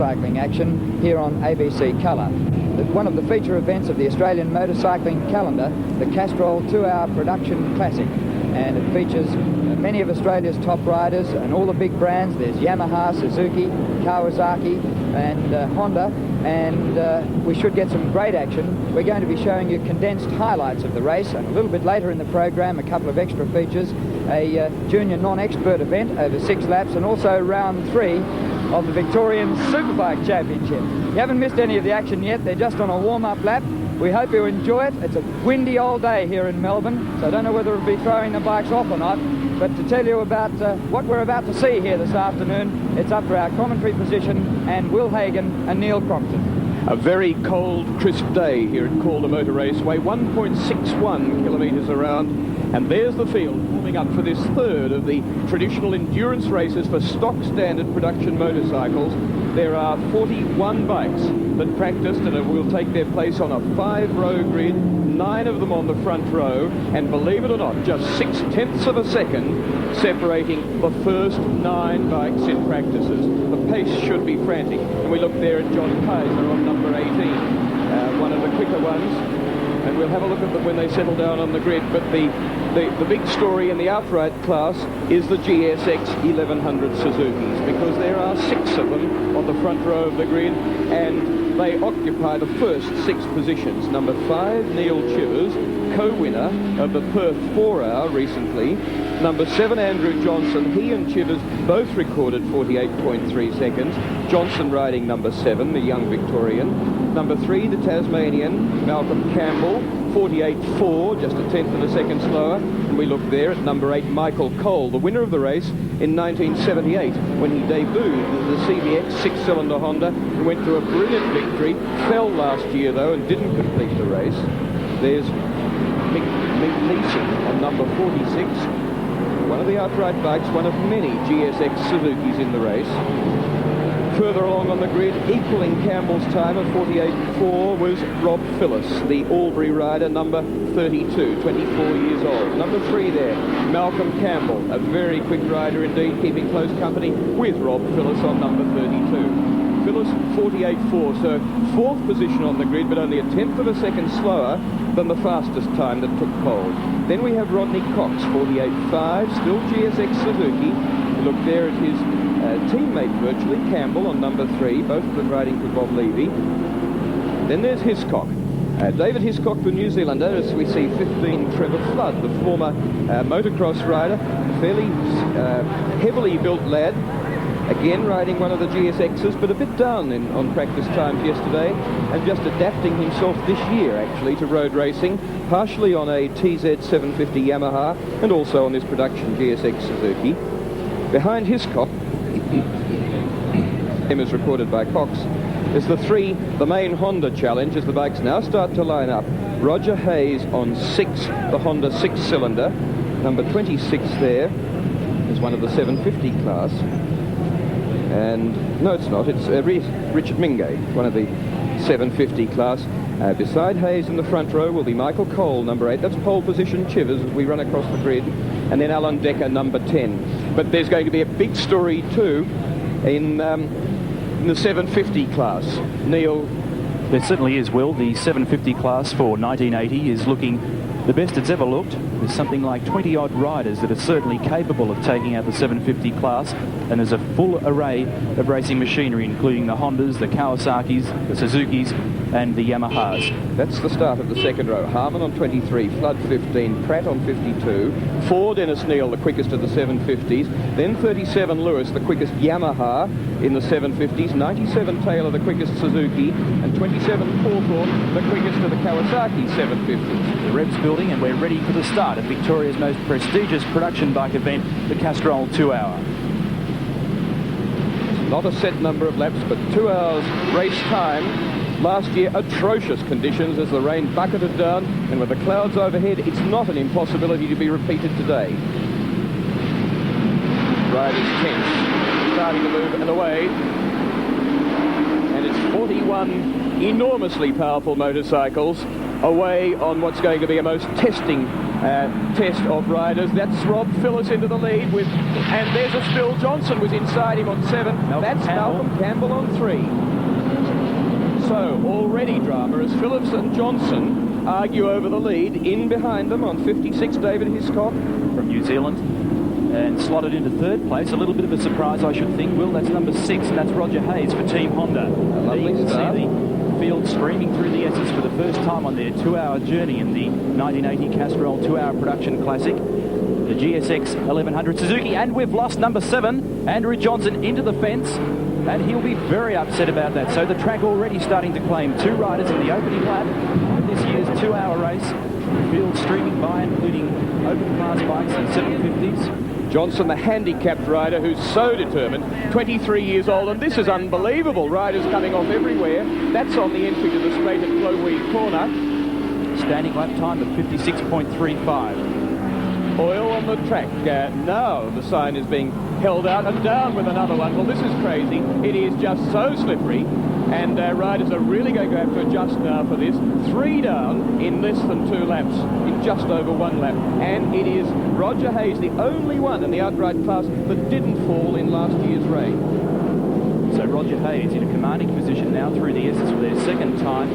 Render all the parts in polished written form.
motorcycling action here on ABC Colour. One of the feature events of the Australian motorcycling calendar, the Castrol 2-hour production classic. And it features many of Australia's top riders and all the big brands. There's Yamaha, Suzuki, Kawasaki and Honda, and we should get some great action. We're going to be showing you condensed highlights of the race, and a little bit later in the program a couple of extra features, a junior non-expert event over 6 laps, and also round 3 of the Victorian Superbike Championship. You haven't missed any of the action yet. They're just on a warm-up lap. We hope you enjoy it. It's a windy old day here in Melbourne, so I don't know whether we'll be throwing the bikes off or not. But to tell you about what we're about to see here this afternoon, it's up to our commentary position and Will Hagan and Neil Crompton. A very cold, crisp day here at Caldar Motor Raceway, 1.61 kilometres around, and there's the field warming up for this third of the traditional endurance races for stock standard production motorcycles. There are 41 bikes that practiced and will take their place on a 5-row grid, 9 of them on the front row, and believe it or not, just 0.6 of a second separating the first 9 bikes in practices. The pace should be frantic, and we look there at John Kaiser on number 18, one of the quicker ones, and we'll have a look at them when they settle down on the grid. But the big story in the outright class is the GSX 1100 Suzukis, because there are 6 of them on the front row of the grid, and they occupy the first 6 positions. Number 5, Neil Chivers, co-winner of the Perth 4-hour recently. Number 7, Andrew Johnson. He and Chivers both recorded 48.3 seconds. Johnson riding number 7, the young Victorian. Number 3, the Tasmanian, Malcolm Campbell, 48.4, just a 1/10 of a second slower. And we look there at number 8, Michael Cole, the winner of the race in 1978, when he debuted the CBX 6-cylinder Honda and went to a brilliant victory. Fell last year, though, and didn't complete the race. There's Mick Leeson on number 46, one of the outright bikes, one of many GSX Suzukis in the race. Further along on the grid, equaling Campbell's time of 48.4 was Rob Phillis, the Albury rider, number 32, 24 years old. Number 3 there, Malcolm Campbell, a very quick rider indeed, keeping close company with Rob Phillis on number 32. Phillis 48.4, so 4th position on the grid, but only a 1/10 of a second slower than the fastest time that took pole. Then we have Rodney Cox, 48.5, still GSX Suzuki. Look there at his teammate virtually, Campbell on number 3, both of them riding for Bob Levy. Then there's Hiscock. David Hiscock, the New Zealander, as we see 15, Trevor Flood, the former motocross rider, fairly heavily built lad, again riding one of the GSXs, but a bit down on practice times yesterday, and just adapting himself this year actually to road racing, partially on a TZ 750 Yamaha and also on this production GSX Suzuki. Behind Hiscock, him as reported by Cox, is the main Honda challenge as the bikes now start to line up. Roger Hayes on 6, the Honda 6-cylinder. Number 26 there is one of the 750 class. And no, it's not. It's Richard Mingay, one of the 750 class. Beside Hayes in the front row will be Michael Cole, number 8. That's pole position Chivers as we run across the grid. And then Alan Decker, number 10. But there's going to be a big story too in the 750 class. Neil? There certainly is, Will. The 750 class for 1980 is looking the best it's ever looked. There's something like 20-odd riders that are certainly capable of taking out the 750 class, and there's a full array of racing machinery, including the Hondas, the Kawasaki's, the Suzuki's, and the Yamahas. That's the start of the second row. Harmon on 23, Flood 15, Pratt on 52, 4 Dennis Neal, the quickest of the 750s, then 37 Lewis, the quickest Yamaha in the 750s, 97 Taylor, the quickest Suzuki, and 27 Hawthorne, the quickest of the Kawasaki 750s. The rev's building, and we're ready for the start of Victoria's most prestigious production bike event, the Castrol 2-hour. Not a set number of laps, but 2 hours race time. Last year, atrocious conditions as the rain bucketed down, and with the clouds overhead, it's not an impossibility to be repeated today. Riders tense, starting to move and away. And it's 41 enormously powerful motorcycles away on what's going to be a most testing test of riders. That's Rob Phillips into the lead with, and there's a spill. Johnson was inside him on 7. That's Malcolm Campbell on 3. So already drama as Phillips and Johnson argue over the lead. In behind them on 56, David Hiscock from New Zealand, and slotted into 3rd place. A little bit of a surprise, I should think, Will. That's number 6, and that's Roger Hayes for Team Honda. Lovely start. See the field streaming through the S's for the first time on their 2-hour journey in the 1980 Castrol 2-hour production classic. The GSX 1100 Suzuki, and we've lost number 7, Andrew Johnson, into the fence, and he'll be very upset about that. So the track already starting to claim 2 riders in the opening lap of this year's 2-hour race. The field streaming by, including open class bikes and 750s. Johnson, the handicapped rider who's so determined, 23 years old, and this is unbelievable. Riders coming off everywhere. That's on the entry to the straight at Glowweed Corner. Standing lap time of 56.35. Oil on the track. Now the sign is being held out and down with another one. Well, this is crazy. It is just so slippery, and riders are really going to have to adjust now for this. 3 down in less than 2 laps, in just over 1 lap. And it is Roger Hayes, the only one in the outright class that didn't fall in last year's rain. So Roger Hayes in a commanding position now through the S's for their 2nd time.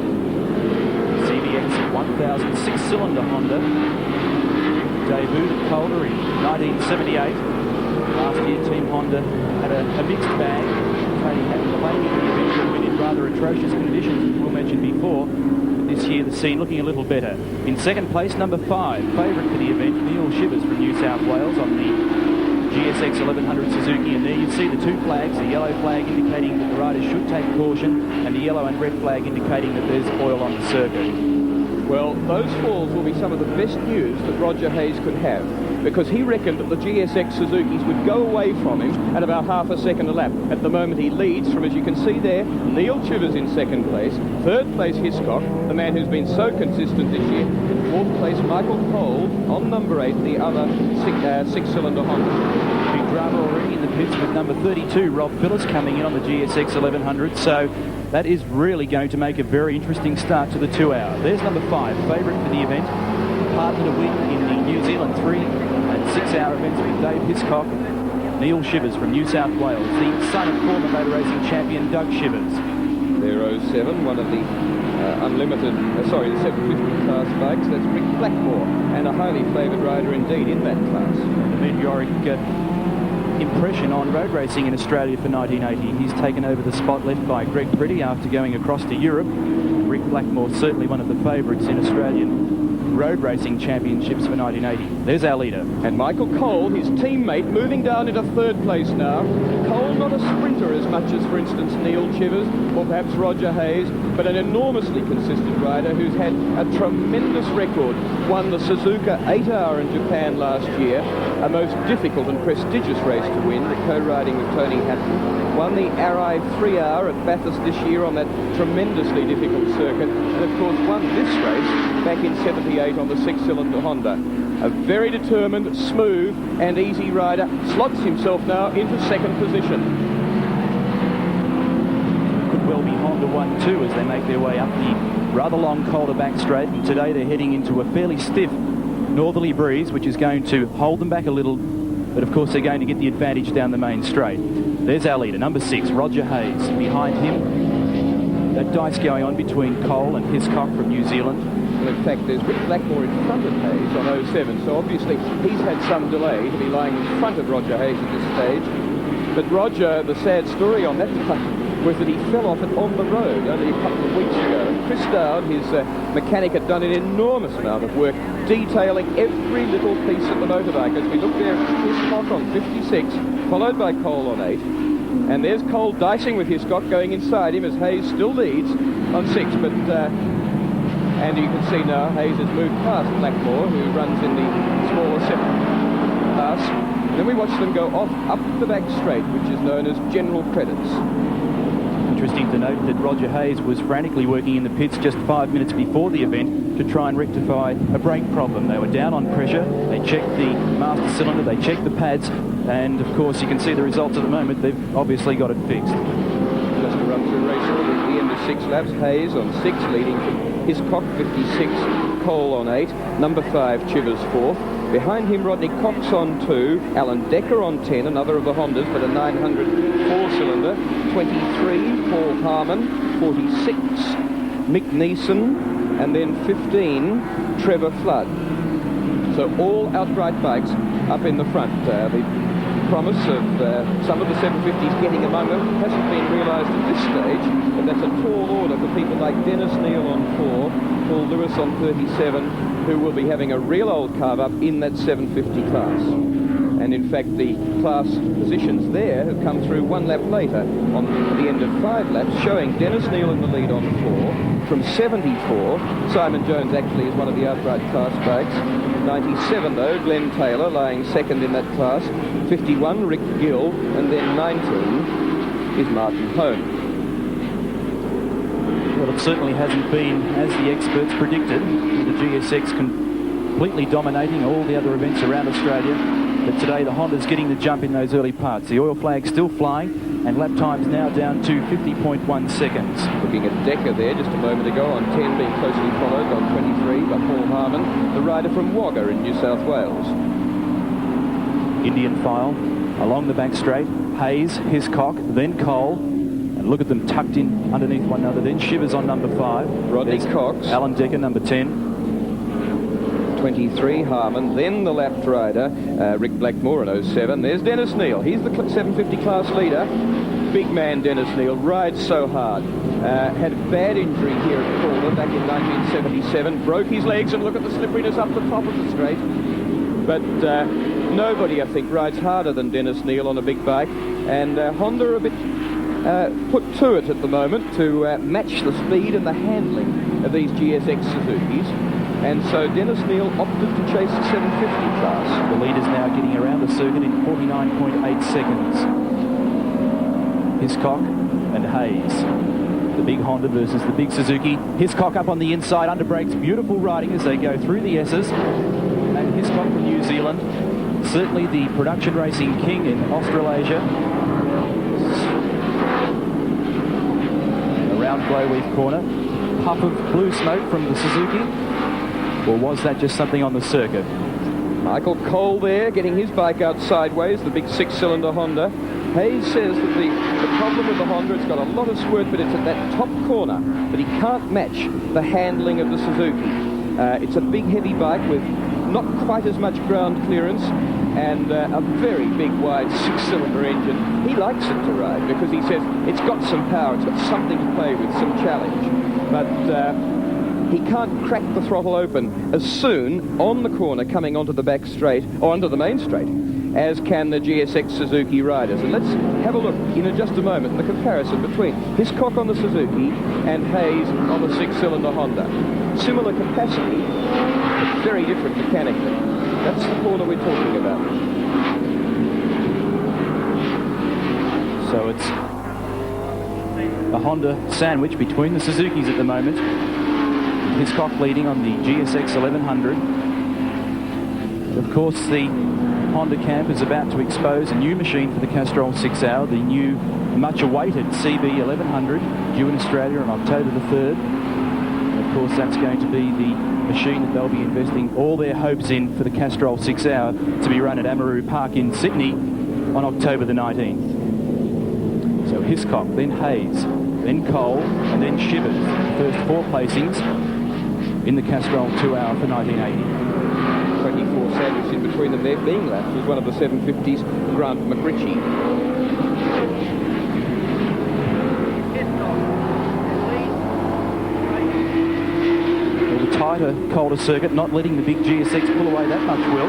CBX 1000 6-cylinder Honda. Debuted at Caldar in 1978. Last year, Team Honda had a mixed bag. Tony had claiming the eventual win in rather atrocious conditions, as we mentioned before. But this year, the scene looking a little better. In 2nd place, number 5, favourite for the event, Neil Shivers from New South Wales on the GSX 1100 Suzuki. And there you see the 2 flags, the yellow flag indicating that the riders should take caution, and the yellow and red flag indicating that there's oil on the circuit. Well, those falls will be some of the best news that Roger Hayes could have, because he reckoned that the GSX Suzukis would go away from him at about half a second a lap. At the moment he leads from, as you can see there, Neil Chivers in 2nd place, 3rd place Hiscock, the man who's been so consistent this year, in 4th place Michael Cole on number 8, the other 6-cylinder Honda. Big drama already in the pits with number 32, Rob Phillips, coming in on the GSX 1100, so that is really going to make a very interesting start to the 2-hour. There's number 5, favourite for the event, partner to win in the New Zealand 3 and 6-hour events with Dave Hiscock. Neil Shivers from New South Wales, the son of former motor racing champion Doug Shivers. They're 07, one of the the 750 class bikes. That's Rick Blackmore, and a highly favoured rider indeed in that class. The meteoric impression on road racing in Australia for 1980. He's taken over the spot left by Greg Pretty after going across to Europe. Rick Blackmore, certainly one of the favourites in Australian road racing championships for 1980. There's our leader. And Michael Cole, his teammate, moving down into 3rd place now. Cole, not a sprinter as much as, for instance, Neil Chivers or perhaps Roger Hayes, but an enormously consistent rider who's had a tremendous record. Won the Suzuka 8-hour in Japan last year, a most difficult and prestigious race to win, the co-riding with Tony Hatton. Won the Arai 3-hour at Bathurst this year on that tremendously difficult circuit, and of course won this race back in 78 on the 6-cylinder Honda. A very determined, smooth and easy rider, slots himself now into 2nd position. Could well be Honda 1-2 as they make their way up the rather long Caldar back straight, and today they're heading into a fairly stiff northerly breeze which is going to hold them back a little, but of course they're going to get the advantage down the main straight. There's our leader, number 6, Roger Hayes. Behind him, that dice going on between Cole and Hiscock from New Zealand. Well, in fact, there's Rick Blackmore in front of Hayes on 07, so obviously he's had some delay to be lying in front of Roger Hayes at this stage. But Roger, the sad story on that was that he fell off it on the road only a couple of weeks ago. And Chris Dowd, his mechanic, had done an enormous amount of work detailing every little piece of the motorbike. As we look there, Hiscock on 56, followed by Cole on 8. And there's Cole dicing with Hiscock going inside him as Hayes still leads on 6. But and you can see now Hayes has moved past Blackmore, who runs in the smaller 7 class. And then we watch them go off up the back straight, which is known as general credits. Interesting to note that Roger Hayes was frantically working in the pits just 5 minutes before the event to try and rectify a brake problem. They were down on pressure, they checked the master cylinder, they checked the pads, and of course you can see the results at the moment. They've obviously got it fixed. Just to run through race order at the end of 6 laps, Hayes on 6 leading from Hiscock 56, Cole on 8, number 5 Chivers 4th. Behind him, Rodney Cox on 2, Alan Decker on 10, another of the Hondas, but a 900 4-cylinder. 23, Paul Harmon. 46, Mick Neeson. And then 15, Trevor Flood. So all outright bikes up in the front. The promise of some of the 750s getting among them hasn't been realised at this stage, but that's a tall order for people like Dennis Neal on 4, Paul Lewis on 37, who will be having a real old carve up in that 750 class. And in fact, the class positions there have come through one lap later on the end of 5 laps, showing Dennis Neal in the lead on 4. From 74, Simon Jones actually is one of the outright class bikes. 97, though, Glenn Taylor lying second in that class. 51, Rick Gill. And then 19 is Martin Hone. Well, it certainly hasn't been as the experts predicted. The GSX completely dominating all the other events around Australia. But today the Honda's getting the jump in those early parts. The oil flag's still flying, and lap time's now down to 50.1 seconds. Looking at Decker there just a moment ago on 10, being closely followed on 23 by Paul Harmon, the rider from Wagga in New South Wales. Indian file along the back straight. Hayes, Hiscock, then Cole. And look at them tucked in underneath one another. Then Shivers on number 5. Rodney Cox. Alan Decker, number 10. 23, Harmon, then the lapped rider, Rick Blackmore in 07. There's Dennis Neal. He's the 750 class leader. Big man Dennis Neal, rides so hard. Had a bad injury here at Caldar back in 1977. Broke his legs, and look at the slipperiness up the top of the straight. But nobody, I think, rides harder than Dennis Neal on a big bike. And Honda are a bit put to it at the moment to match the speed and the handling of these GSX Suzukis. And so Dennis Neal opted to chase the 750 class. The leader's now getting around the circuit in 49.8 seconds. Hiscock and Hayes. The big Honda versus the big Suzuki. Hiscock up on the inside, under brakes. Beautiful riding as they go through the S's. And Hiscock from New Zealand. Certainly the production racing king in Australasia. Around Glowleaf corner. Puff of blue smoke from the Suzuki. Or was that just something on the circuit? Michael Cole there, getting his bike out sideways, the big 6-cylinder Honda. Hayes says that the problem with the Honda, it's got a lot of squirt, but it's at that top corner that he can't match the handling of the Suzuki. It's a big, heavy bike with not quite as much ground clearance and a very big, wide 6-cylinder engine. He likes it to ride because he says it's got some power, it's got something to play with, some challenge. But he can't crack the throttle open as soon on the corner coming onto the back straight, or onto the main straight, as can the GSX Suzuki riders. And let's have a look in just a moment at the comparison between Hiscock on the Suzuki and Hayes on the 6-cylinder Honda. Similar capacity, but very different mechanically. That's the corner we're talking about. So it's a Honda sandwich between the Suzukis at the moment. Hiscock leading on the GSX 1100. Of course, the Honda camp is about to expose a new machine for the Castrol 6 Hour, the new, much-awaited CB 1100, due in Australia on October the 3rd. And of course, that's going to be the machine that they'll be investing all their hopes in for the Castrol 6 Hour to be run at Amaroo Park in Sydney on October the 19th. So Hiscock, then Hayes, then Cole, and then Shivers. First 4 placings in the Castrol 2 Hour for 1980. 24 sandwich in between them there. Being lapped was one of the 750s, Grant McRitchie. Well, the tighter, colder circuit, not letting the big GSX pull away that much, Will.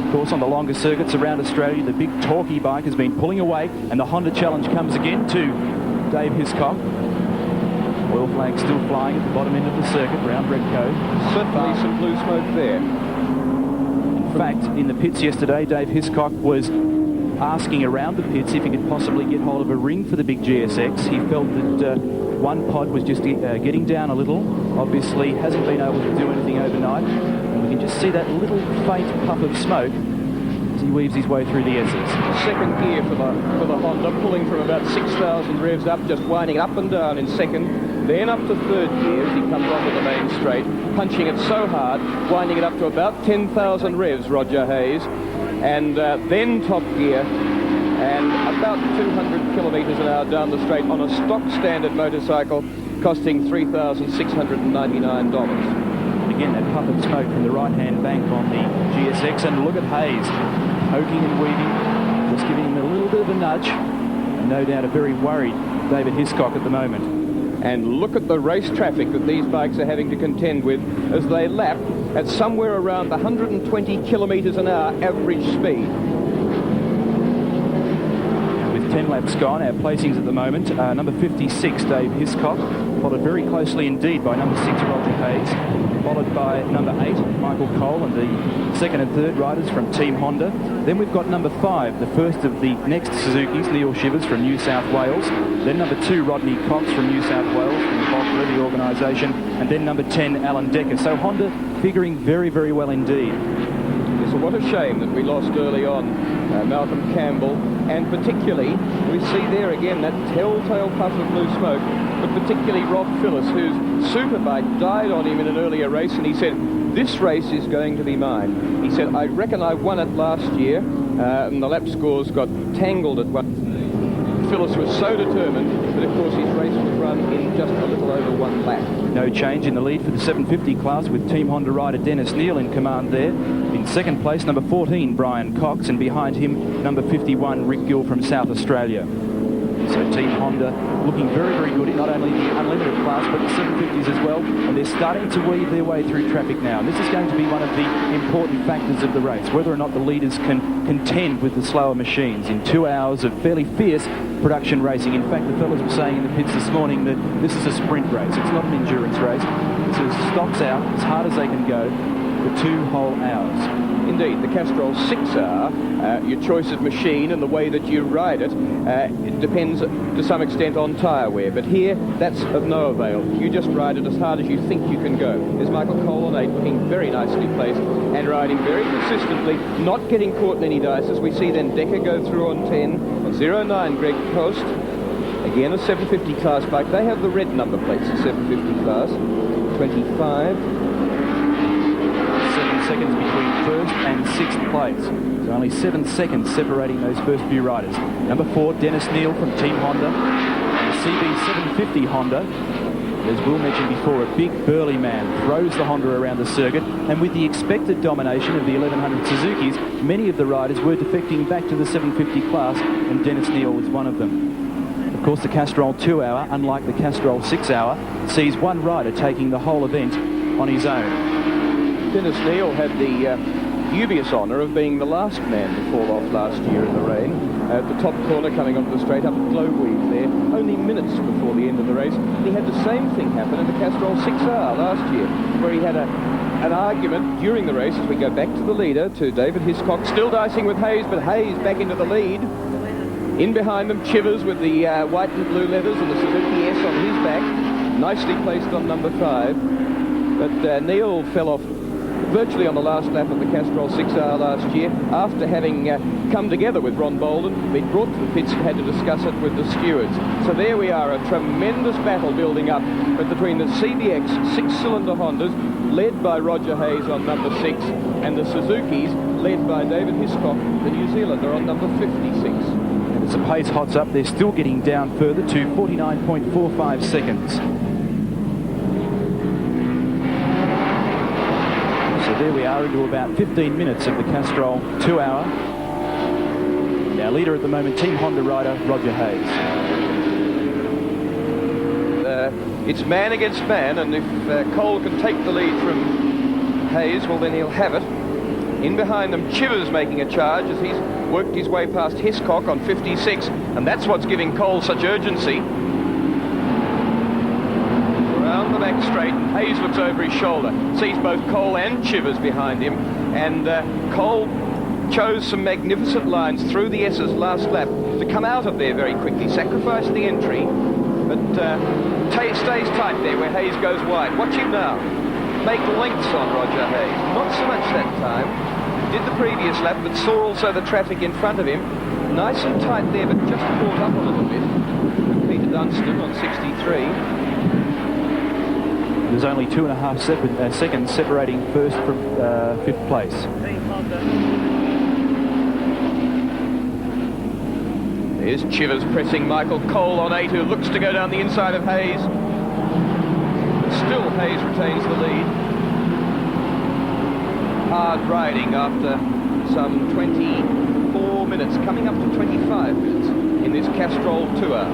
Of course, on the longer circuits around Australia, the big torquey bike has been pulling away, and the Honda challenge comes again to Dave Hiscock. Oil flag still flying at the bottom end of the circuit, round Redco. Certainly some blue smoke there. In fact, in the pits yesterday, Dave Hiscock was asking around the pits if he could possibly get hold of a ring for the big GSX. He felt that one pod was just getting down a little. Obviously, hasn't been able to do anything overnight. And we can just see that little faint puff of smoke as he weaves his way through the S's. Second gear for the Honda, pulling from about 6,000 revs up, just winding up and down in second. then up to third gear as he comes onto the main straight, punching it so hard, winding it up to about 10,000 revs, Roger Hayes, and then top gear, and about 200 kilometres an hour down the straight on a stock standard motorcycle, costing $3,699. Again, that puff of smoke from the right-hand bank on the GSX, and look at Hayes, poking and weaving, just giving him a little bit of a nudge, and no doubt a very worried David Hiscock at the moment. And look at the race traffic that these bikes are having to contend with as they lap at somewhere around the 120 kilometres an hour average speed. 10 laps gone, our placings at the moment, number 56, Dave Hiscock, followed very closely indeed by number 6, Roger Hayes, followed by number 8, Michael Cole, and the second and third riders from Team Honda. Then we've got number 5, the first of the next Suzukis, Neil Shivers from New South Wales. Then number 2, Rodney Cox from New South Wales, from the Bob Levy organisation. And then number 10, Alan Decker. So Honda figuring very, very well indeed. So what a shame that we lost early on Malcolm Campbell, and particularly we see there again that telltale puff of blue smoke, but particularly Rob Phillips, whose superbike died on him in an earlier race, and he said, this race is going to be mine. He said, I reckon I won it last year, and the lap scores got tangled at one. Phillips was so determined that, of course, his race was run in just a little over one lap. No change in the lead for the 750 class, with Team Honda rider Dennis Neal in command there. In second place, number 14, Brian Cox, and behind him, number 51, Rick Gill from South Australia. So Team Honda looking very, very good in not only the unlimited class, but the 750s as well. And they're starting to weave their way through traffic now. And this is going to be one of the important factors of the race, whether or not the leaders can contend with the slower machines in 2 hours of fairly fierce production racing. In fact, the fellas were saying in the pits this morning that this is a sprint race. It's not an endurance race. This is stocks out as hard as they can go for 2 whole hours. Indeed, the Castrol 6R, your choice of machine and the way that you ride it, it depends to some extent on tyre wear. But here, that's of no avail. You just ride it as hard as you think you can go. There's Michael Cole on 8, looking very nicely placed and riding very consistently, not getting caught in any dice, as we see then Decker go through on 10, on 09, Greg Post. Again, a 750 class bike. They have the red number plates, the 750 class. 25. 7 seconds between first and sixth place. So only 7 seconds separating those first few riders. Number 4, Dennis Neal from Team Honda. The CB750 Honda, as Will mentioned before, a big burly man, throws the Honda around the circuit, and with the expected domination of the 1100 Suzukis, many of the riders were defecting back to the 750 class, and Dennis Neal was one of them. Of course, the Castrol 2-hour, unlike the Castrol 6-hour, sees one rider taking the whole event on his own. Dennis Neal had the dubious honour of being the last man to fall off last year in the rain. At the top corner coming onto the straight up at Glowweed there, only minutes before the end of the race. And he had the same thing happen in the Castrol 6R last year, where he had an argument during the race, as we go back to the leader, to David Hiscock, still dicing with Hayes, but Hayes back into the lead. In behind them, Chivers with the white and blue leathers and the Suzuki S on his back, nicely placed on number 5. But Neal fell off virtually on the last lap of the Castrol 6R last year, after having come together with Ron Bolden, been brought to the pits and had to discuss it with the stewards. So there we are, a tremendous battle building up between the CBX 6-cylinder Hondas, led by Roger Hayes on number 6, and the Suzukis, led by David Hiscock, the New Zealander, on number 56. And as the pace hots up, they're still getting down further to 49.45 seconds. There we are into about 15 minutes of the Castrol 2-hour. Our leader at the moment, Team Honda rider Roger Hayes. It's man against man, and if Cole can take the lead from Hayes, well then he'll have it. In behind them, Chivers making a charge as he's worked his way past Hiscock on 56, and that's what's giving Cole such urgency. Around the back straight, Hayes looks over his shoulder, sees both Cole and Chivers behind him, and Cole chose some magnificent lines through the S's last lap to come out of there very quickly, sacrificed the entry, but stays tight there where Hayes goes wide. Watch him now. Make lengths on Roger Hayes. Not so much that time. Did the previous lap, but saw also the traffic in front of him. Nice and tight there, but just caught up a little bit. And Peter Dunstan on 63. There's only 2.5 seconds separating first from fifth place. Here's Chivers pressing Michael Cole on 8, who looks to go down the inside of Hayes. Still Hayes retains the lead. Hard riding after some 24 minutes, coming up to 25 minutes in this Castrol Tour.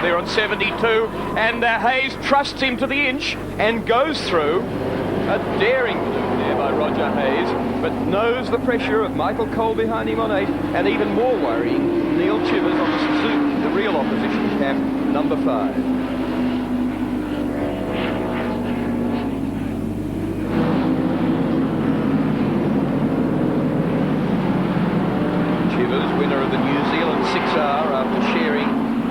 There on 72, and Hayes trusts him to the inch and goes through. A daring manoeuvre there by Roger Hayes, but knows the pressure of Michael Cole behind him on 8, and even more worrying, Neil Chivers on the Suzuki, the real opposition cab, number 5. Chivers, winner of the New Zealand 6R after sharing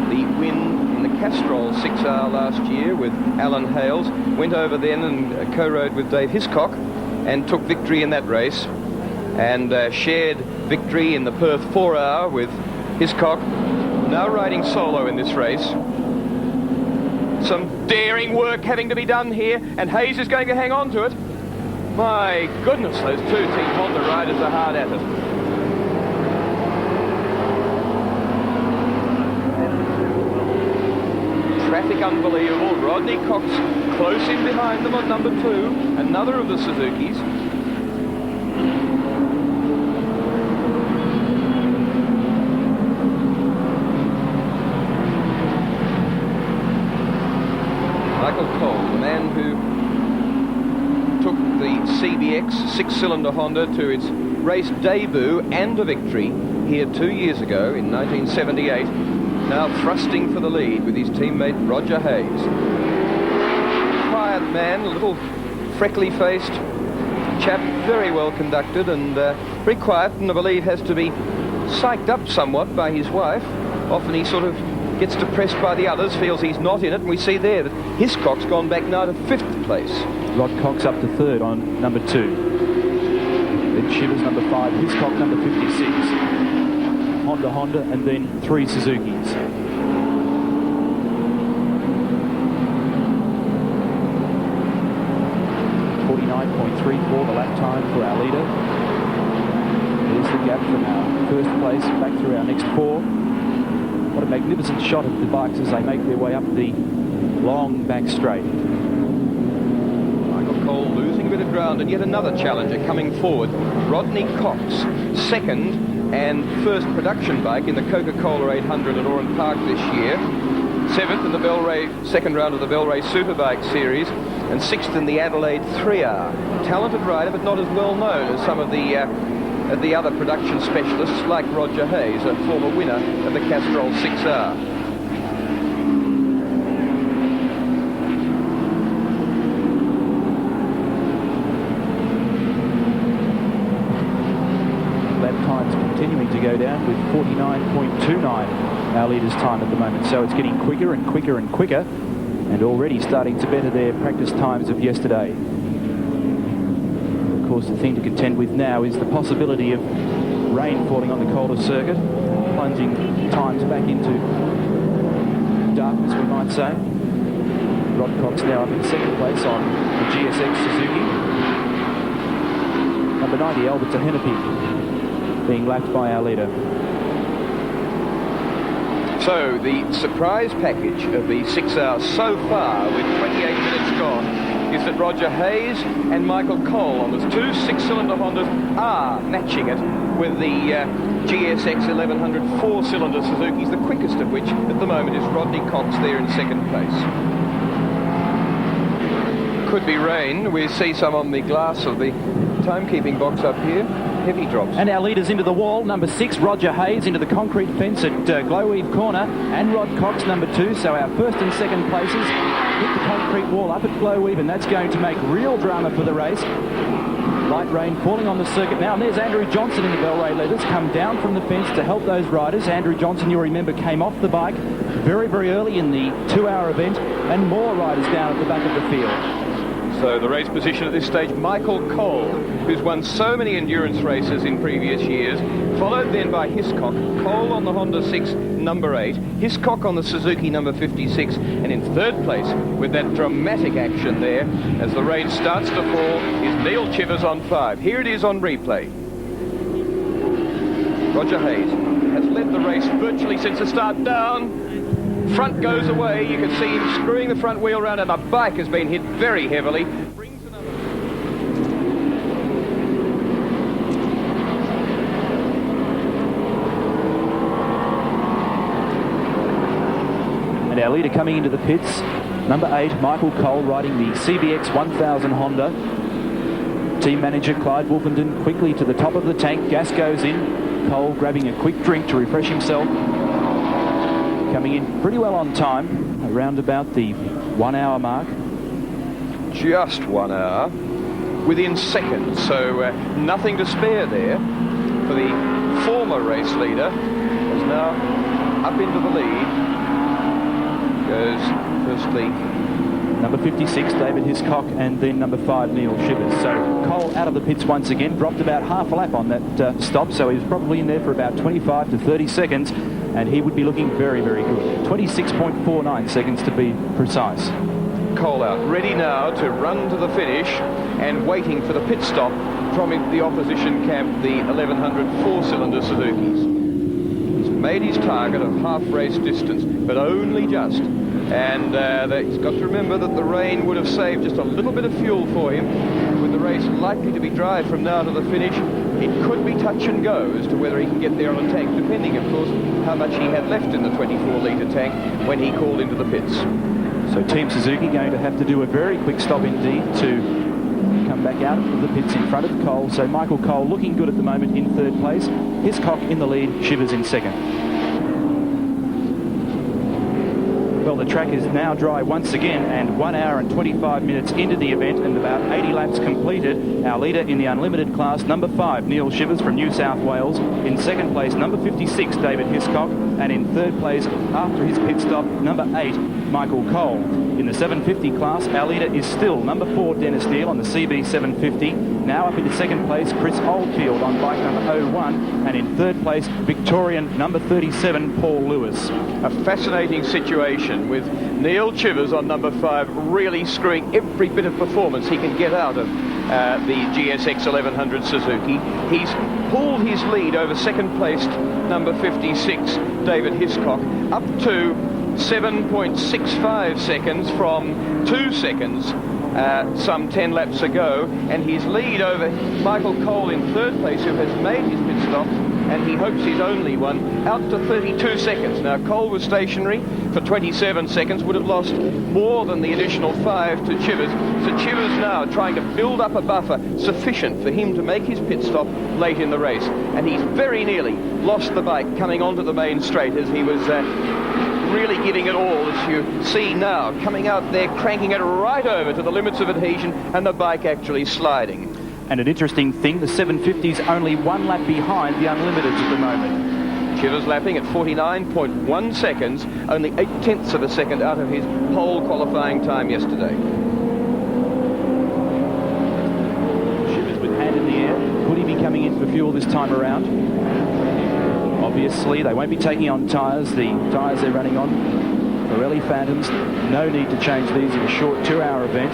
the win in the Castrol 6R last year with Alan Hales, went over then and co-rode with Dave Hiscock and took victory in that race, and shared victory in the Perth 4R with Hiscock, now riding solo in this race. Some daring work having to be done here, and Hayes is going to hang on to it. My goodness, those two Team Honda riders are hard at it. Traffic unbelievable. Rodney Cox close in behind them on number 2, another of the Suzukis. Michael Cole, the man who took the CBX 6-cylinder Honda to its race debut and a victory here 2 years ago in 1978. Now thrusting for the lead with his teammate Roger Hayes. Quiet man, a little freckly-faced chap, very well conducted and very quiet, and I believe has to be psyched up somewhat by his wife. Often he sort of gets depressed by the others, feels he's not in it, and we see there that Hiscock's gone back now to 5th place. Rod Cox up to 3rd on number 2. Then Chivers number 5, Hiscock number 56. Honda, and then 3 Suzukis. 49.34 the lap time for our leader. There's the gap from our first place back through our next 4. What a magnificent shot of the bikes as they make their way up the long back straight. Michael Cole losing a bit of ground, and yet another challenger coming forward. Rodney Cox, 2nd and first production bike in the Coca-Cola 800 at Oran Park this year, 7th in the Bellray, 2nd round of the Bellray Superbike Series, and 6th in the Adelaide 3R. Talented rider, but not as well known as some of the other production specialists like Roger Hayes, a former winner of the Castrol 6R. Continuing to go down with 49.29 our leader's time at the moment, so it's getting quicker and quicker and quicker, and already starting to better their practice times of yesterday. Of course, the thing to contend with now is the possibility of rain falling on the Caldar circuit, plunging times back into darkness, we might say. Rod Cox now up in 2nd place on the GSX Suzuki. Number 90, Albert Tahenapi, being lapped by our leader. So the surprise package of the 6R so far, with 28 minutes gone, is that Roger Hayes and Michael Cole on the 2 6-cylinder Hondas are matching it with the GSX 1100 4-cylinder Suzukis, the quickest of which at the moment is Rodney Cox there in 2nd place. Could be rain. We see some on the glass of the timekeeping box up here. Heavy drops. And our leaders into the wall. Number 6, Roger Hayes, into the concrete fence at Glowweave Corner, and Rod Cox, number 2. So our 1st and 2nd places hit the concrete wall up at Glowweave, and that's going to make real drama for the race. Light rain falling on the circuit now, and there's Andrew Johnson in the Bellray leaders, come down from the fence to help those riders. Andrew Johnson, you'll remember, came off the bike very, very early in the 2-hour event, and more riders down at the back of the field. So the race position at this stage, Michael Cole, who's won so many endurance races in previous years, followed then by Hiscock. Cole on the Honda 6, number 8, Hiscock on the Suzuki number 56, and in third place with that dramatic action there as the rain starts to fall is Neil Chivers on 5. Here it is on replay. Roger Hayes has led the race virtually since the start. Down. Front goes away. You can see him screwing the front wheel around, and the bike has been hit very heavily. Brings another. And our leader coming into the pits, number 8, Michael Cole, riding the CBX 1000 Honda. Team manager Clyde Wolfenden quickly to the top of the tank. Gas goes in. Cole grabbing a quick drink to refresh himself. Coming in pretty well on time, around about the 1 hour mark. Just 1 hour, within seconds, so nothing to spare there for the former race leader, who's now up into the lead. Goes firstly number 56, David Hiscock, and then number 5, Neil Shivers. So Cole out of the pits once again, dropped about half a lap on that stop, so he was probably in there for about 25 to 30 seconds, and he would be looking very, very good. 26.49 seconds to be precise. Cole out, ready now to run to the finish and waiting for the pit stop from the opposition camp, the 1100 4-cylinder Suzukis. He's made his target of half race distance, but only just. And he's got to remember that the rain would have saved just a little bit of fuel for him. With the race likely to be dry from now to the finish, it could be touch and go as to whether he can get there on a tank, depending, of course, how much he had left in the 24-litre tank when he called into the pits. So Team Suzuki going to have to do a very quick stop indeed to come back out of the pits in front of Cole. So Michael Cole looking good at the moment in third place. Hiscock in the lead, Shivers in second. Well, the track is now dry once again, and 1 hour and 25 minutes into the event and about 80 laps completed. Our leader in the unlimited class, number 5, Neil Shivers from New South Wales. In second place, number 56, David Hiscock. And in third place, after his pit stop, number 8, Michael Cole. In the 750 class, our leader is still number 4, Dennis Neal on the CB 750. Now up into second place, Chris Oldfield on bike number 01. And in third place, Victorian number 37, Paul Lewis. A fascinating situation with Neil Chivers on number 5 really screwing every bit of performance he can get out of the GSX 1100 Suzuki. He's pulled his lead over second placed number 56, David Hiscock, up to 7.65 seconds from 2 seconds some 10 laps ago, and his lead over Michael Cole in third place, who has made his pit stop, and he hopes his only one, out to 32 seconds. Now, Cole was stationary for 27 seconds, would have lost more than the additional 5 to Chivers. So Chivers now trying to build up a buffer sufficient for him to make his pit stop late in the race. And he's very nearly lost the bike coming onto the main straight as he was really giving it all, as you see now, coming out there, cranking it right over to the limits of adhesion, and the bike actually sliding. And an interesting thing, the 750's only 1 lap behind the Unlimiteds at the moment. Chivers lapping at 49.1 seconds, only 0.8 of a second out of his pole qualifying time yesterday. Chivers with hand in the air. Could he be coming in for fuel this time around? Obviously, they won't be taking on tyres. The tyres they're running on, Pirelli Phantoms. No need to change these in a short 2-hour event.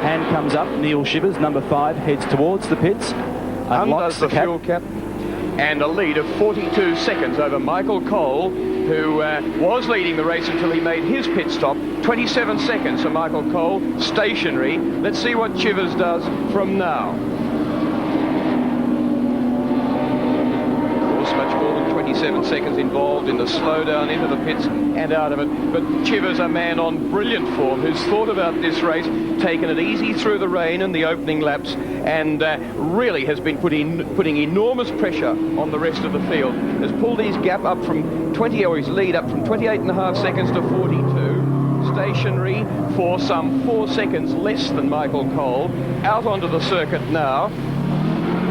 Hand comes up, Neil Shivers, number 5, heads towards the pits. Unlocks the fuel cap. And a lead of 42 seconds over Michael Cole, who was leading the race until he made his pit stop. 27 seconds for Michael Cole, stationary. Let's see what Chivers does from now. Of course, much more than 27 seconds involved in the slowdown into the pits and out of it. But Chivers, a man on brilliant form, who's thought about this race, taken it easy through the rain and the opening laps, and really has been putting enormous pressure on the rest of the field. Has pulled his gap up from his lead up from 28.5 seconds to 42. Stationary for some 4 seconds less than Michael Cole. Out onto the circuit now.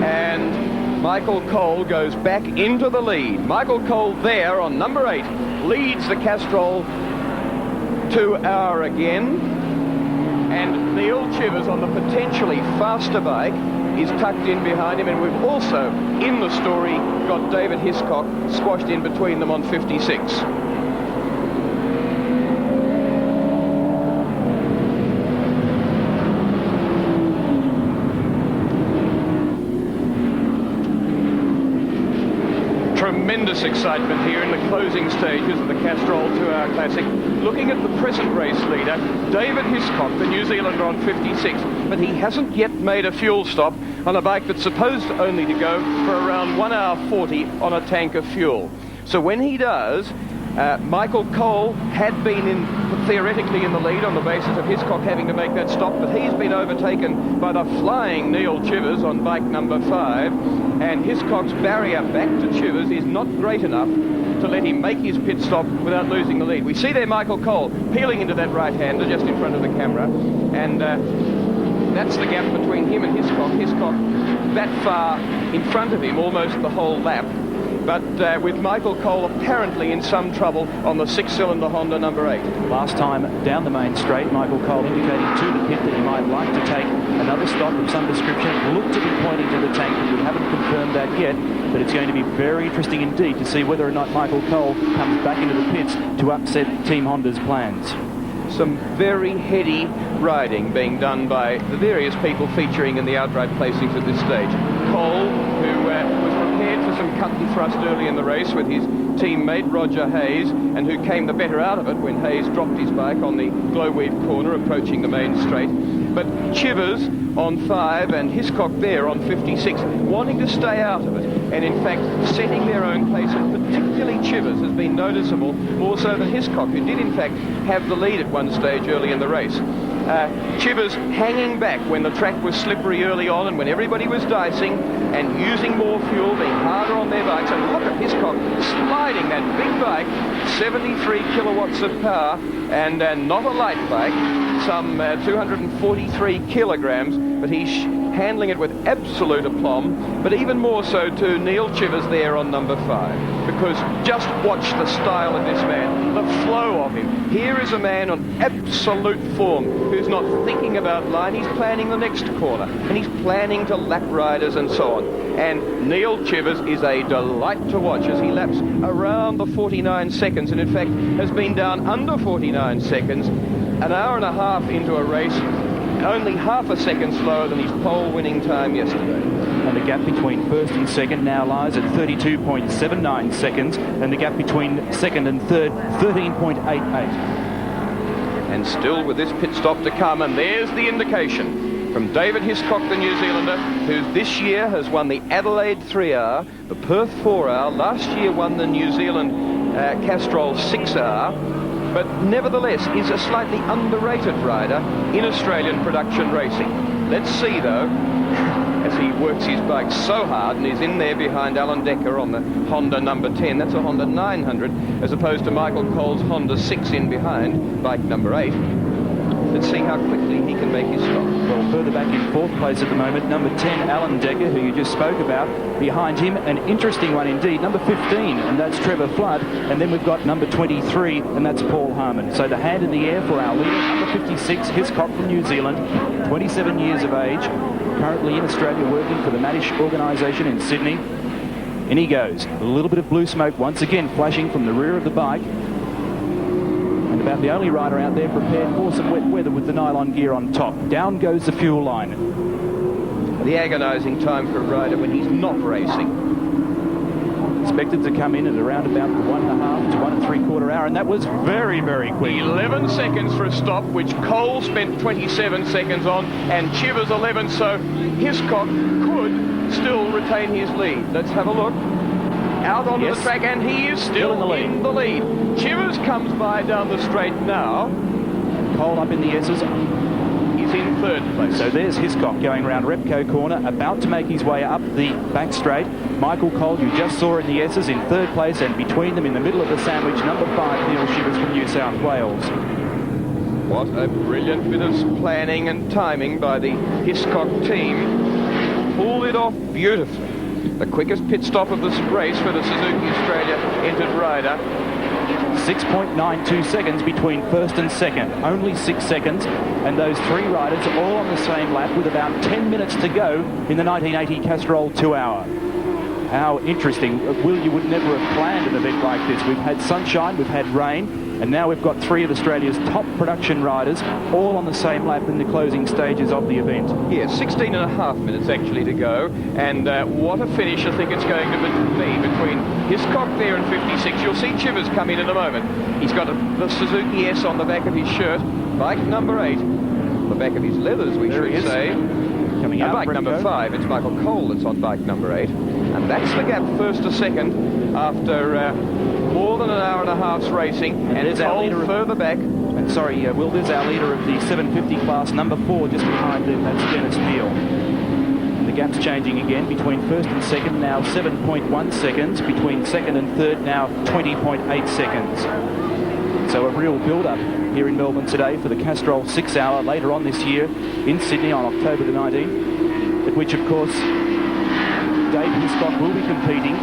And Michael Cole goes back into the lead. Michael Cole there on number 8 leads the Castrol 2 hour again. And Neil Chivers on the potentially faster bike is tucked in behind him, and we've also, in the story, got David Hiscock squashed in between them on 56. Tremendous excitement here in the closing stages of the Castrol 2-Hour Classic. Looking at the present race leader, David Hiscock, the New Zealander, on 56, but he hasn't yet made a fuel stop on a bike that's supposed only to go for around 1 hour 40 on a tank of fuel. So when he does, Michael Cole had been theoretically in the lead on the basis of Hiscock having to make that stop, but he's been overtaken by the flying Neil Chivers on bike number 5, and Hiscock's barrier back to Chivers is not great enough to let him make his pit stop without losing the lead. We see there Michael Cole peeling into that right-hander just in front of the camera, and that's the gap between him and Hiscock. Hiscock that far in front of him almost the whole lap. But with Michael Cole apparently in some trouble on the 6-cylinder Honda number 8. Last time down the main straight, Michael Cole indicating to the pit that he might like to take another stop of some description. It looked to be pointing to the tank, but we haven't confirmed that yet. But it's going to be very interesting indeed to see whether or not Michael Cole comes back into the pits to upset Team Honda's plans. Some very heady riding being done by the various people featuring in the outright placings at this stage. Cole, who was prepared for some cut and thrust early in the race with his teammate Roger Hayes, and who came the better out of it when Hayes dropped his bike on the Glowweed corner approaching the main straight. But Chivers on 5 and Hiscock there on 56 wanting to stay out of it, and in fact setting their own pace, and particularly Chivers has been noticeable more so than Hiscock, who did in fact have the lead at one stage early in the race. Chivers hanging back when the track was slippery early on and when everybody was dicing and using more fuel, being harder on their bikes. And look at Hiscock sliding that big bike, 73 kilowatts of power, and not a light bike, some 243 kilograms, but he's handling it with absolute aplomb, but even more so to Neil Chivers there on number 5, because just watch the style of this man, the flow of him. Here is a man on absolute form who's not thinking about line, he's planning the next corner, and he's planning to lap riders and so on. And Neil Chivers is a delight to watch as he laps around the 49 seconds, and in fact has been down under 49 seconds, an hour and a half into a race, only half a second slower than his pole-winning time yesterday. And the gap between first and second now lies at 32.79 seconds, and the gap between second and third, 13.88. And still with this pit stop to come, and there's the indication from David Hiscock, the New Zealander, who this year has won the Adelaide 3-hour, the Perth 4-hour, last year won the New Zealand Castrol 6-hour, but nevertheless is a slightly underrated rider in Australian production racing. Let's see, though, as he works his bike so hard and is in there behind Alan Decker on the Honda number 10. That's a Honda 900, as opposed to Michael Cole's Honda 6 in behind, bike number 8. Let's see how quickly he can make his stop. Well, further back in fourth place at the moment, number 10, Alan Decker, who you just spoke about. Behind him, an interesting one indeed, number 15, and that's Trevor Flood. And then we've got number 23, and that's Paul Harmon. So the hand in the air for our leader, number 56, Hiscock from New Zealand, 27 years of age, currently in Australia working for the Madish organisation in Sydney. In he goes. A little bit of blue smoke once again flashing from the rear of the bike. And about the only rider out there prepared for some wet weather with the nylon gear on top. Down goes the fuel line. The agonising time for a rider when he's not racing. Expected to come in at around about 1.5 to 1 3/4 hour, and that was very, very quick. 11 seconds for a stop, which Cole spent 27 seconds on, and Chivers 11, so Hiscock could still retain his lead. Let's have a look. Out onto the track, and he is still in the lead. Chivers comes by down the straight now. Cole up in the S's. He's in third place. So there's Hiscock going around Repco corner, about to make his way up the back straight. Michael Cole, you just saw in the S's, in third place, and between them in the middle of the sandwich, number 5, Neil Chivers from New South Wales. What a brilliant bit of planning and timing by the Hiscock team. Pulled it off beautifully. The quickest pit stop of this race for the Suzuki Australia entered rider. 6.92 seconds between first and second. Only 6 seconds, and those three riders are all on the same lap with about 10 minutes to go in the 1980 Castrol 2 Hour. How interesting. Will, you would never have planned an event like this. We've had sunshine, we've had rain, and now we've got three of Australia's top production riders all on the same lap in the closing stages of the event. Yeah, 16 and a half minutes actually to go, and what a finish I think it's going to be between Hiscock there and 56. You'll see Chivers come in a moment. He's got the Suzuki S on the back of his shirt, bike number 8, the back of his leathers, we should say. Coming out, bike number 5, it's Michael Cole that's on bike number 8. And that's the gap first to second after more than an hour and a half's racing. And it's Cole further back. And sorry, Will, there's our leader of the 750 class, number 4, just behind him. That's Dennis Neal. And the gap's changing again between first and second, now 7.1 seconds. Between second and third, now 20.8 seconds. So a real build-up here in Melbourne today for the Castrol 6 Hour later on this year in Sydney on October the 19th, at which, of course, Dave Hiscock will be competing.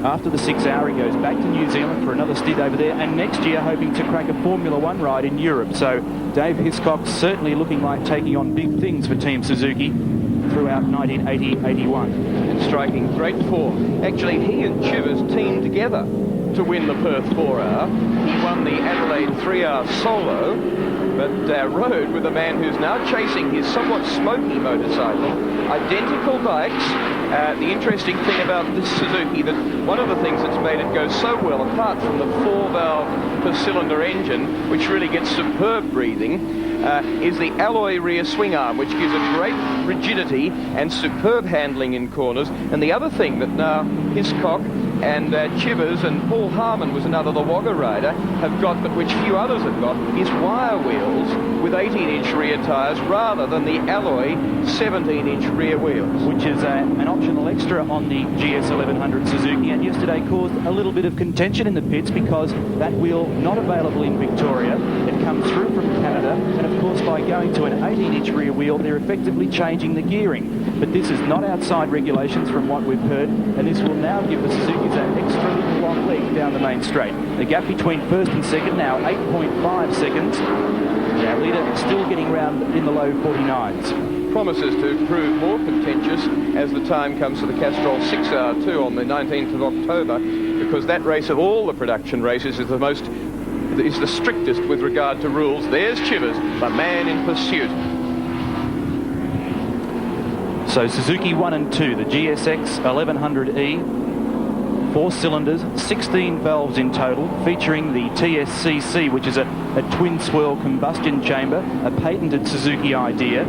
After the 6 Hour, he goes back to New Zealand for another stint over there, and next year hoping to crack a Formula One ride in Europe. So Dave Hiscock certainly looking like taking on big things for Team Suzuki throughout 1980-81. And striking great form. Actually, he and Chivers teamed together to win the Perth 4 Hour. He won the Adelaide 3 Hour solo, but rode with a man who's now chasing his somewhat smoky motorcycle. Identical bikes. The interesting thing about this Suzuki, that one of the things that's made it go so well, apart from the 4-valve per cylinder engine, which really gets superb breathing, is the alloy rear swing arm, which gives it great rigidity and superb handling in corners. And the other thing that now Hiscock and Chivers and Paul Harmon was another, the Wagga rider, have got, but which few others have got, is wire wheels with 18-inch rear tyres rather than the alloy 17-inch rear wheels. Which is an optional extra on the GS 1100 Suzuki, and yesterday caused a little bit of contention in the pits because that wheel not available in Victoria. It comes through from Canada, and of course by going to an 18-inch rear wheel, they're effectively changing the gearing. But this is not outside regulations from what we've heard, and this will now give the Suzuki that extra little long leg down the main straight. The gap between first and second now 8.5 seconds. Our leader still getting round in the low 49s. Promises to prove more contentious as the time comes for the Castrol 6 Hour 2 on the 19th of October, because that race of all the production races is the strictest with regard to rules. There's Chivers, the man in pursuit. So Suzuki 1 and 2, the GSX 1100E, 4 cylinders, 16 valves in total, featuring the TSCC, which is a twin swirl combustion chamber, a patented Suzuki idea.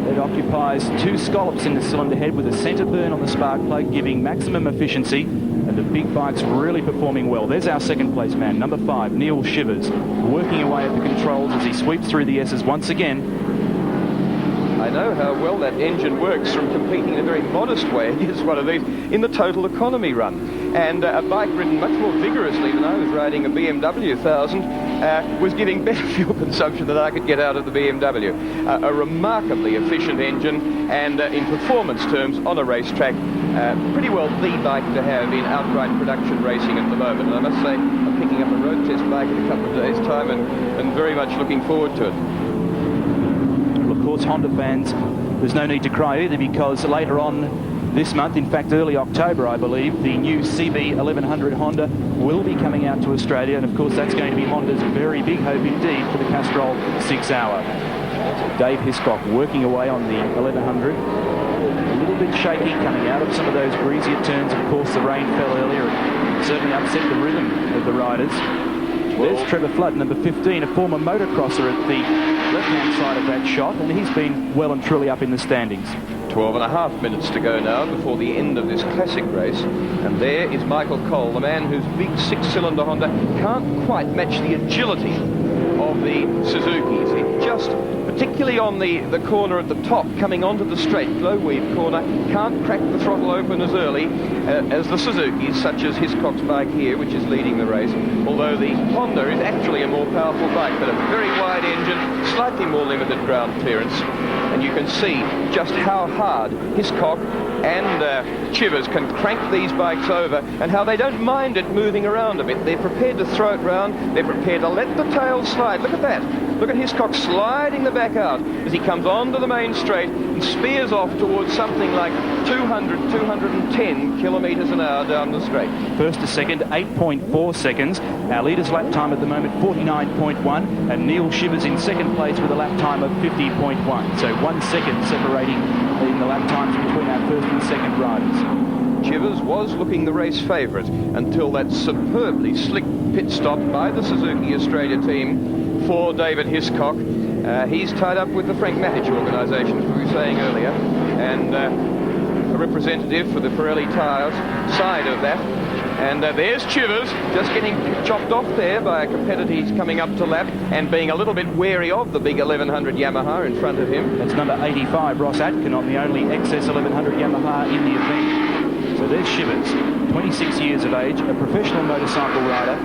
It occupies 2 scallops in the cylinder head with a centre burn on the spark plug, giving maximum efficiency, and the big bike's really performing well. There's our second place man, number 5, Neil Shivers, working away at the controls as he sweeps through the S's once again. I know how well that engine works from competing in a very modest way against one of these in the total economy run. And a bike ridden much more vigorously than I was riding a BMW 1000 was giving better fuel consumption than I could get out of the BMW. A remarkably efficient engine, and in performance terms on a racetrack, pretty well the bike to have in outright production racing at the moment. And I must say, I'm picking up a road test bike in a couple of days' time and very much looking forward to it. Of course, Honda fans, there's no need to cry either, because later on this month, in fact early October I believe, the new CB 1100 Honda will be coming out to Australia, and of course that's going to be Honda's very big hope indeed for the Castrol 6 Hour. Dave Hiscock working away on the 1100, a little bit shaky coming out of some of those breezier turns. Of course the rain fell earlier and certainly upset the rhythm of the riders. There's Trevor Flood, number 15, a former motocrosser at the left-hand side of that shot, and he's been well and truly up in the standings. 12 and a half minutes to go now before the end of this classic race, and there is Michael Cole, the man whose big 6-cylinder Honda can't quite match the agility of the Suzukis. It just particularly on the corner at the top, coming onto the straight, low weave corner, can't crack the throttle open as early as the Suzukis, such as Hiscock's bike here, which is leading the race, although the Honda is actually a more powerful bike, but a very wide engine, slightly more limited ground clearance, and you can see just how hard Hiscock and Chivers can crank these bikes over, and how they don't mind it moving around a bit. They're prepared to throw it round, they're prepared to let the tail slide. Look at that. Look at Hiscock sliding the back out as he comes onto the main straight and spears off towards something like 200, 210 kilometres an hour down the straight. First to second, 8.4 seconds. Our leader's lap time at the moment, 49.1, and Neil Shivers in second place with a lap time of 50.1. So 1 second separating in the lap times between our first and second riders. Chivers was looking the race favourite until that superbly slick pit stop by the Suzuki Australia team for David Hiscock. He's tied up with the Frank Matic organisation, as we were saying earlier, and a representative for the Pirelli tyres side of that. And there's Chivers just getting chopped off there by a competitor he's coming up to lap, and being a little bit wary of the big 1100 Yamaha in front of him. That's number 85, Ross Atkin, on the only XS 1100 Yamaha in the event. So there's Shivers, 26 years of age, a professional motorcycle rider,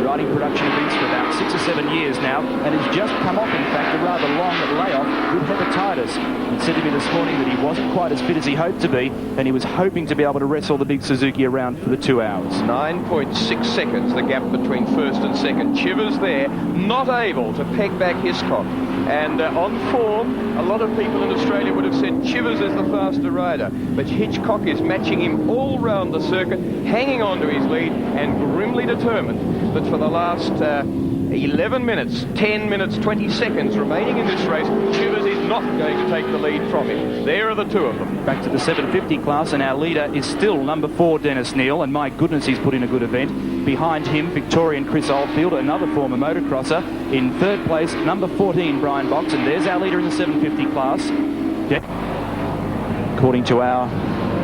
riding production events for about 6 or 7 years now, and has just come off, in fact, a rather long layoff with hepatitis. He said to me this morning that he wasn't quite as fit as he hoped to be, and he was hoping to be able to wrestle the big Suzuki around for the 2 hours. 9.6 seconds the gap between first and second. Chivers there, not able to peg back Hiscock. And on form, a lot of people in Australia would have said Chivers is the faster rider, but Hitchcock is matching him all round the circuit, hanging on to his lead and grimly determined that for the last 11 minutes, 10 minutes, 20 seconds remaining in this race, Chivers is not going to take the lead from him. There are the two of them. Back to the 750 class, and our leader is still number 4, Dennis Neal, and my goodness, he's put in a good event. Behind him, Victorian Chris Oldfield, another former motocrosser. In third place, number 14, Brian Box, and there's our leader in the 750 class. According to our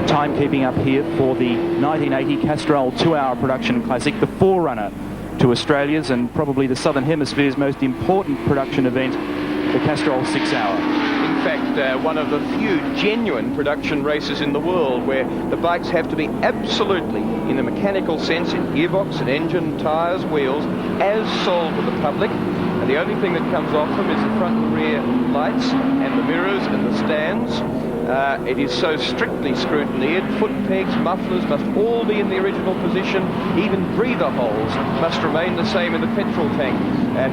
timekeeping up here for the 1980 Castrol 2-hour production classic, the forerunner to Australia's and probably the Southern Hemisphere's most important production event, the Castrol 6-hour. In fact, one of the few genuine production races in the world where the bikes have to be absolutely, in a mechanical sense, in gearbox and engine, tyres, wheels, as sold to the public. And the only thing that comes off them is the front and rear lights and the mirrors and the stands. It is so strictly scrutineered. Foot pegs, mufflers must all be in the original position. Even breather holes must remain the same in the petrol tank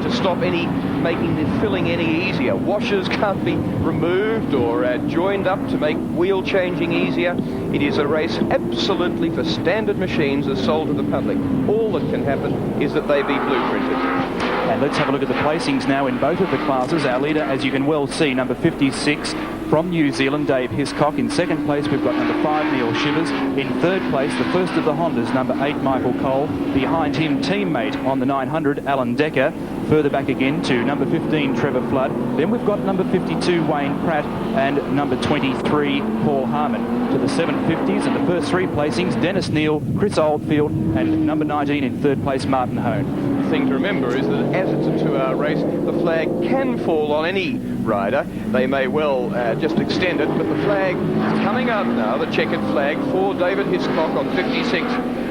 to stop making the filling any easier. Washers can't be removed or joined up to make wheel changing easier. It is a race absolutely for standard machines as sold to the public. All that can happen is that they be blueprinted. And let's have a look at the placings now in both of the classes. Our leader, as you can well see, number 56 from New Zealand, Dave Hiscock. In second place, we've got number 5, Neil Shivers. In third place, the first of the Hondas, number 8, Michael Cole. Behind him, teammate on the 900, Alan Decker. Further back again to number 15, Trevor Flood. Then we've got number 52, Wayne Pratt, and number 23, Paul Harmon. To the 750s and the first 3 placings, Dennis Neal, Chris Oldfield, and number 19 in third place, Martin Hone. The thing to remember is that as it's a 2-hour race, the flag can fall on any rider. They may well just extend it, but the flag is coming out now, the checkered flag for David Hiscock on 56,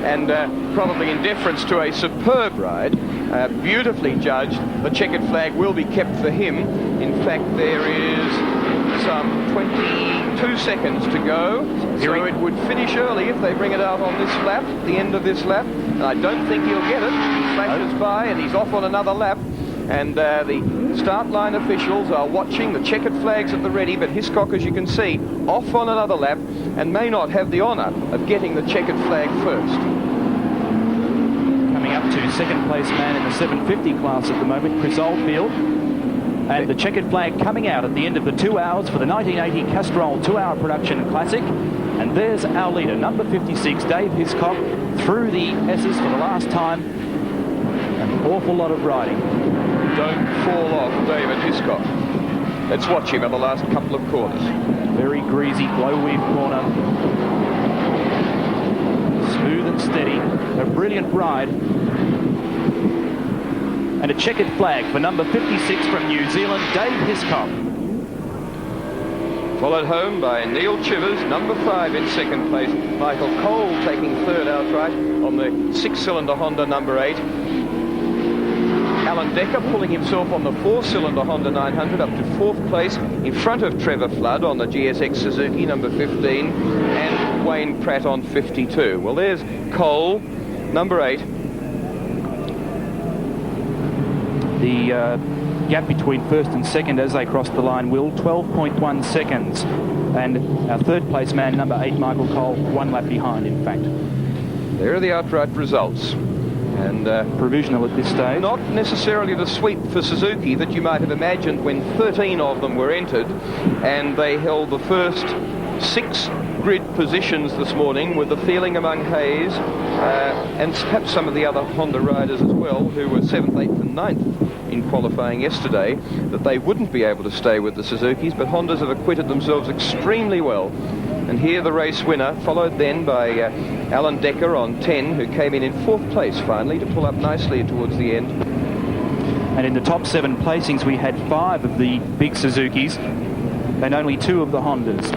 and probably in deference to a superb ride, beautifully judged, the checkered flag will be kept for him. In fact, there is some 22 seconds to go, so it would finish early if they bring it out on this lap, the end of this lap. And I don't think he'll get it. He flashes by and he's off on another lap. And the start line officials are watching, the checkered flags at the ready, but Hiscock, as you can see, off on another lap and may not have the honour of getting the checkered flag first. Coming up to second place man in the 750 class at the moment, Chris Oldfield. And the checkered flag coming out at the end of the 2 hours for the 1980 Castrol 2-hour production classic. And there's our leader, number 56, Dave Hiscock, through the S's for the last time. An awful lot of riding. Don't fall off David Hiscock. Let's watch him at the last couple of corners. Very greasy, glow weave corner. Smooth and steady. A brilliant ride. And a checkered flag for number 56 from New Zealand, Dave Hiscock. Followed home by Neil Chivers, number 5 in second place. Michael Cole taking third outright on the 6-cylinder Honda number 8. Alan Decker pulling himself on the 4-cylinder Honda 900 up to 4th place in front of Trevor Flood on the GSX Suzuki number 15 and Wayne Pratt on 52. Well, there's Cole, number 8. The gap between first and second as they crossed the line, Will, 12.1 seconds. And our third place man, number 8, Michael Cole, 1 lap behind, in fact. There are the outright results. And provisional at this stage. Not necessarily the sweep for Suzuki that you might have imagined when 13 of them were entered, and they held the first 6 grid positions this morning, with the feeling among Hayes and perhaps some of the other Honda riders as well, who were 7th, 8th and 9th in qualifying yesterday, that they wouldn't be able to stay with the Suzukis, but Hondas have acquitted themselves extremely well. And here the race winner, followed then by Alan Decker on 10, who came in 4th place finally to pull up nicely towards the end. And in the top 7 placings we had 5 of the big Suzukis and only 2 of the Hondas.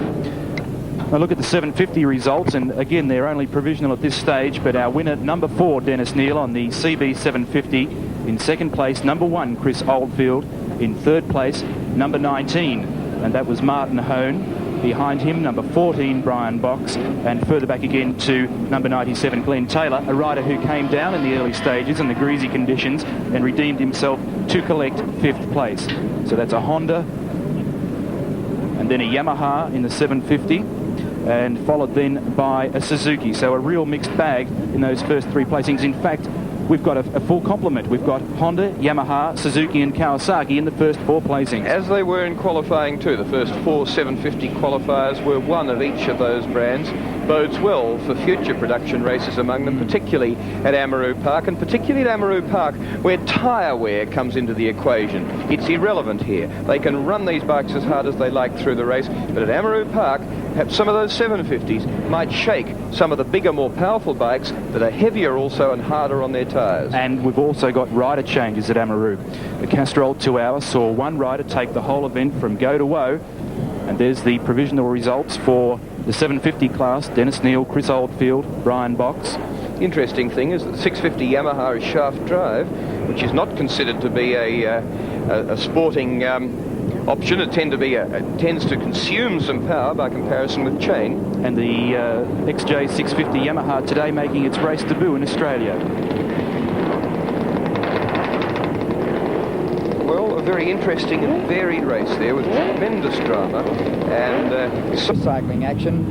Now look at the 750 results, and again they're only provisional at this stage, but our winner, number 4, Dennis Neal on the CB 750. In second place, number 1, Chris Oldfield. In third place, number 19, and that was Martin Hone. Behind him, number 14, Brian Box, and further back again to number 97, Glenn Taylor, a rider who came down in the early stages in the greasy conditions and redeemed himself to collect 5th place. So that's a Honda and then a Yamaha in the 750, and followed then by a Suzuki. So a real mixed bag in those first 3 placings. In fact, we've got a full complement. We've got Honda, Yamaha, Suzuki and Kawasaki in the first 4 placings. As they were in qualifying too. The first 4 750 qualifiers were one of each of those brands. Bodes well for future production races among them, particularly at Amaroo Park, and particularly at Amaroo Park where tyre wear comes into the equation. It's irrelevant here. They can run these bikes as hard as they like through the race, but at Amaroo Park, perhaps some of those 750s might shake some of the bigger, more powerful bikes that are heavier also and harder on their tyres. And we've also got rider changes at Amaroo. The Castrol 2 Hour saw one rider take the whole event from go to woe, and there's the provisional results for the 750 class: Dennis Neal, Chris Oldfield, Brian Box. The interesting thing is that the 650 Yamaha is shaft drive, which is not considered to be a sporting option. It tends to consume some power by comparison with chain. And the XJ650 Yamaha today making its race debut in Australia. Well, a very interesting and varied race there with tremendous drama and cycling action.